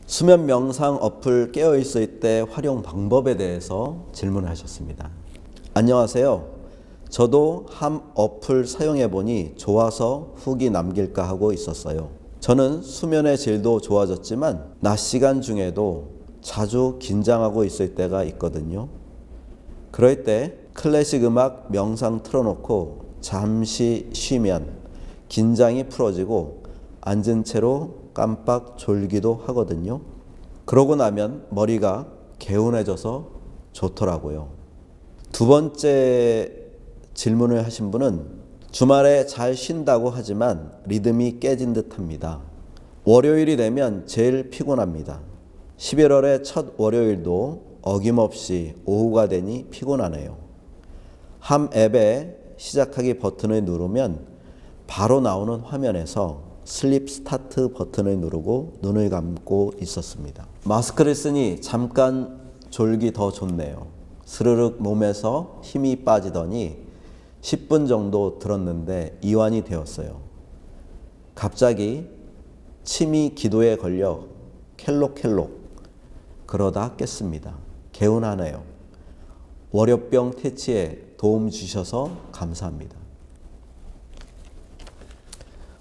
수면 명상 어플 깨어있을 때 활용 방법에 대해서 질문하셨습니다. 안녕하세요. 저도 함 어플 사용해보니 좋아서 후기 남길까 하고 있었어요. 저는 수면의 질도 좋아졌지만 낮 시간 중에도 자주 긴장하고 있을 때가 있거든요. 그럴 때 클래식 음악 명상 틀어놓고 잠시 쉬면 긴장이 풀어지고 앉은 채로 깜빡 졸기도 하거든요. 그러고 나면 머리가 개운해져서 좋더라고요. 두 번째 질문을 하신 분은 주말에 잘 쉰다고 하지만 리듬이 깨진 듯합니다. 월요일이 되면 제일 피곤합니다. 11월의 첫 월요일도 어김없이 오후가 되니 피곤하네요. 함 앱에 시작하기 버튼을 누르면 바로 나오는 화면에서 슬립 스타트 버튼을 누르고 눈을 감고 있었습니다. 마스크를 쓰니 잠깐 졸기 더 좋네요. 스르륵 몸에서 힘이 빠지더니 10분 정도 들었는데 이완이 되었어요. 갑자기 침이 기도에 걸려 켈록켈록 그러다 깼습니다. 개운하네요. 월요병 퇴치에 도움 주셔서 감사합니다.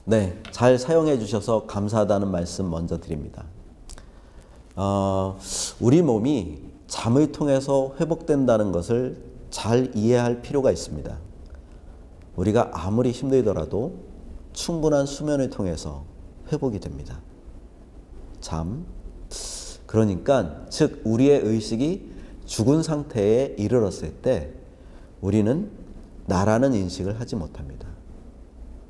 네, 잘 사용해 주셔서 감사하다는 말씀 먼저 드립니다. 우리 몸이 잠을 통해서 회복된다는 것을 잘 이해할 필요가 있습니다. 우리가 아무리 힘들더라도 충분한 수면을 통해서 회복이 됩니다. 잠. 그러니까 즉 우리의 의식이 죽은 상태에 이르렀을 때 우리는 나라는 인식을 하지 못합니다.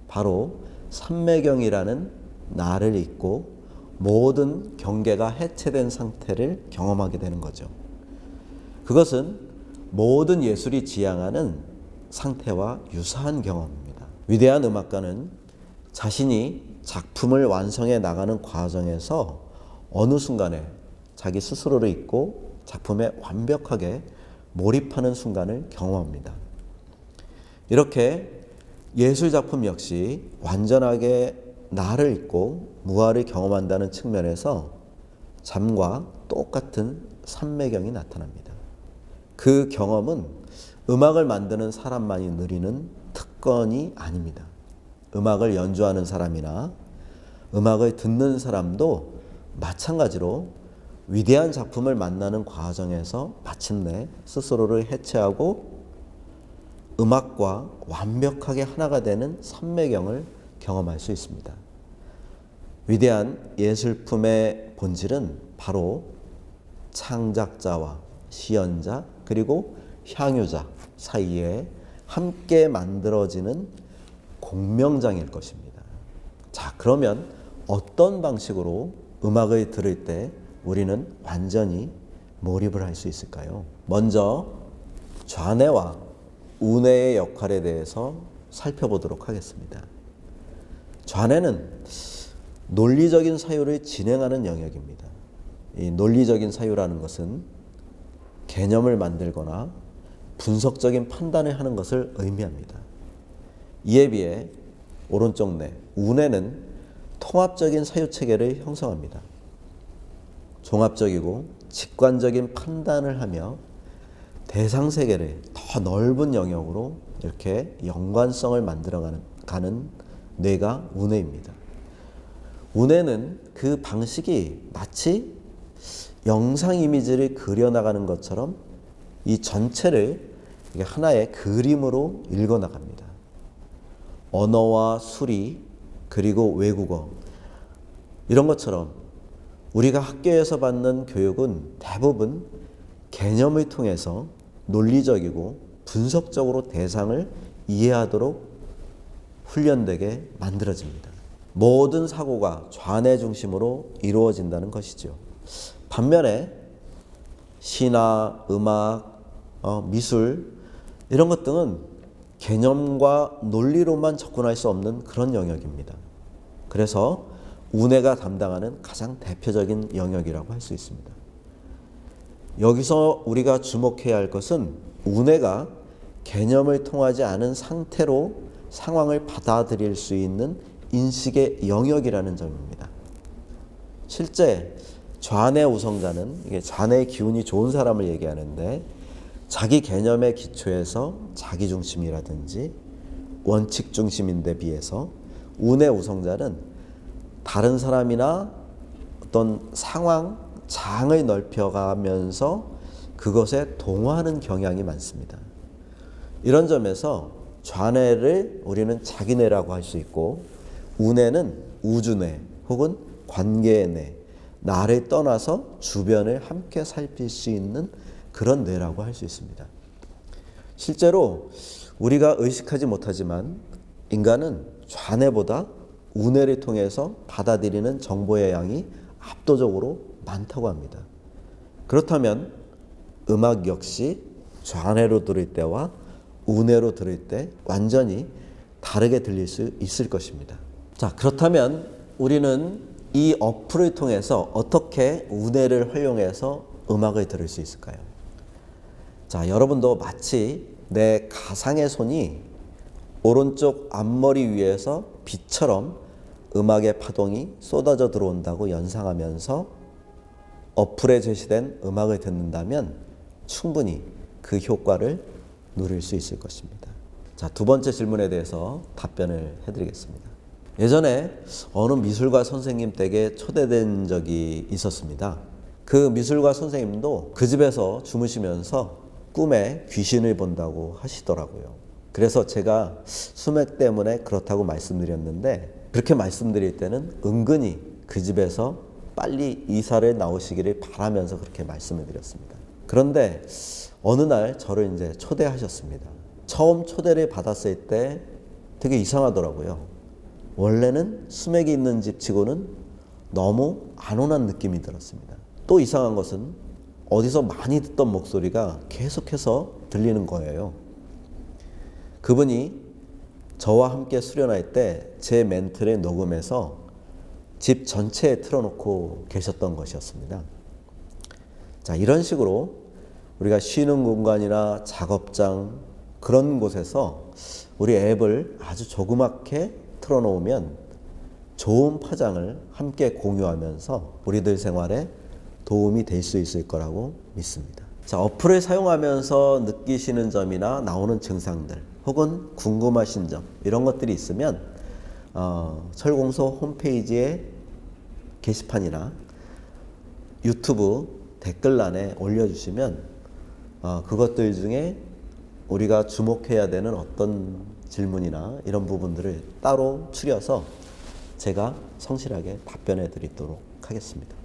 바로 삼매경이라는 나를 잊고 모든 경계가 해체된 상태를 경험하게 되는 거죠. 그것은 모든 예술이 지향하는 상태와 유사한 경험입니다. 위대한 음악가는 자신이 작품을 완성해 나가는 과정에서 어느 순간에 자기 스스로를 잊고 작품에 완벽하게 몰입하는 순간을 경험합니다. 이렇게 예술작품 역시 완전하게 나를 잊고 무아를 경험한다는 측면에서 잠과 똑같은 삼매경이 나타납니다. 그 경험은 음악을 만드는 사람만이 누리는 특권이 아닙니다. 음악을 연주하는 사람이나 음악을 듣는 사람도 마찬가지로 위대한 작품을 만나는 과정에서 마침내 스스로를 해체하고 음악과 완벽하게 하나가 되는 삼매경을 경험할 수 있습니다. 위대한 예술품의 본질은 바로 창작자와 시연자 그리고 향유자 사이에 함께 만들어지는 공명장일 것입니다. 자, 그러면 어떤 방식으로 음악을 들을 때 우리는 완전히 몰입을 할 수 있을까요? 먼저 좌뇌와 우뇌의 역할에 대해서 살펴보도록 하겠습니다. 좌뇌는 논리적인 사유를 진행하는 영역입니다. 이 논리적인 사유라는 것은 개념을 만들거나 분석적인 판단을 하는 것을 의미합니다. 이에 비해 오른쪽 뇌, 우뇌는 통합적인 사유체계를 형성합니다. 종합적이고 직관적인 판단을 하며 대상 세계를 더 넓은 영역으로 이렇게 연관성을 만들어가는 뇌가 우뇌입니다. 우뇌는 그 방식이 마치 영상 이미지를 그려나가는 것처럼 이 전체를 하나의 그림으로 읽어나갑니다. 언어와 수리 그리고 외국어 이런 것처럼 우리가 학교에서 받는 교육은 대부분 개념을 통해서 논리적이고 분석적으로 대상을 이해하도록 훈련되게 만들어집니다. 모든 사고가 좌뇌 중심으로 이루어진다는 것이죠. 반면에 시나 음악, 미술 이런 것 등은 개념과 논리로만 접근할 수 없는 그런 영역입니다. 그래서 우뇌가 담당하는 가장 대표적인 영역이라고 할 수 있습니다. 여기서 우리가 주목해야 할 것은 우뇌가 개념을 통하지 않은 상태로 상황을 받아들일 수 있는 인식의 영역이라는 점입니다. 실제 좌뇌 우성자는 이게 좌뇌의 기운이 좋은 사람을 얘기하는데 자기 개념의 기초에서 자기 중심이라든지 원칙 중심인데 비해서 우뇌 우성자는 다른 사람이나 어떤 상황, 장을 넓혀가면서 그것에 동화하는 경향이 많습니다. 이런 점에서 좌뇌를 우리는 자기뇌라고 할 수 있고 우뇌는 우주뇌 혹은 관계의 뇌, 나를 떠나서 주변을 함께 살필 수 있는 그런 뇌라고 할 수 있습니다. 실제로 우리가 의식하지 못하지만 인간은 좌뇌보다 우뇌를 통해서 받아들이는 정보의 양이 압도적으로 많다고 합니다. 그렇다면 음악 역시 좌뇌로 들을 때와 우뇌로 들을 때 완전히 다르게 들릴 수 있을 것입니다. 자, 그렇다면 우리는 이 어플을 통해서 어떻게 우뇌를 활용해서 음악을 들을 수 있을까요? 자, 여러분도 마치 내 가상의 손이 오른쪽 앞머리 위에서 빛처럼 음악의 파동이 쏟아져 들어온다고 연상하면서 어플에 제시된 음악을 듣는다면 충분히 그 효과를 누릴 수 있을 것입니다. 자, 두 번째 질문에 대해서 답변을 해드리겠습니다. 예전에 어느 미술가 선생님 댁에 초대된 적이 있었습니다. 그 미술가 선생님도 그 집에서 주무시면서 꿈에 귀신을 본다고 하시더라고요. 그래서 제가 수맥 때문에 그렇다고 말씀드렸는데 그렇게 말씀드릴 때는 은근히 그 집에서 빨리 이사를 나오시기를 바라면서 그렇게 말씀을 드렸습니다. 그런데 어느 날 저를 이제 초대하셨습니다. 처음 초대를 받았을 때 되게 이상하더라고요. 원래는 수맥이 있는 집 치고는 너무 안온한 느낌이 들었습니다. 또 이상한 것은 어디서 많이 듣던 목소리가 계속해서 들리는 거예요. 그분이 저와 함께 수련할 때 제 멘트를 녹음해서 집 전체에 틀어놓고 계셨던 것이었습니다. 자, 이런 식으로 우리가 쉬는 공간이나 작업장 그런 곳에서 우리 앱을 아주 조그맣게 틀어놓으면 좋은 파장을 함께 공유하면서 우리들 생활에 도움이 될 수 있을 거라고 믿습니다. 자, 어플을 사용하면서 느끼시는 점이나 나오는 증상들 혹은 궁금하신 점 이런 것들이 있으면 철공소 홈페이지에 게시판이나 유튜브 댓글란에 올려주시면 그것들 중에 우리가 주목해야 되는 어떤 질문이나 이런 부분들을 따로 추려서 제가 성실하게 답변해 드리도록 하겠습니다.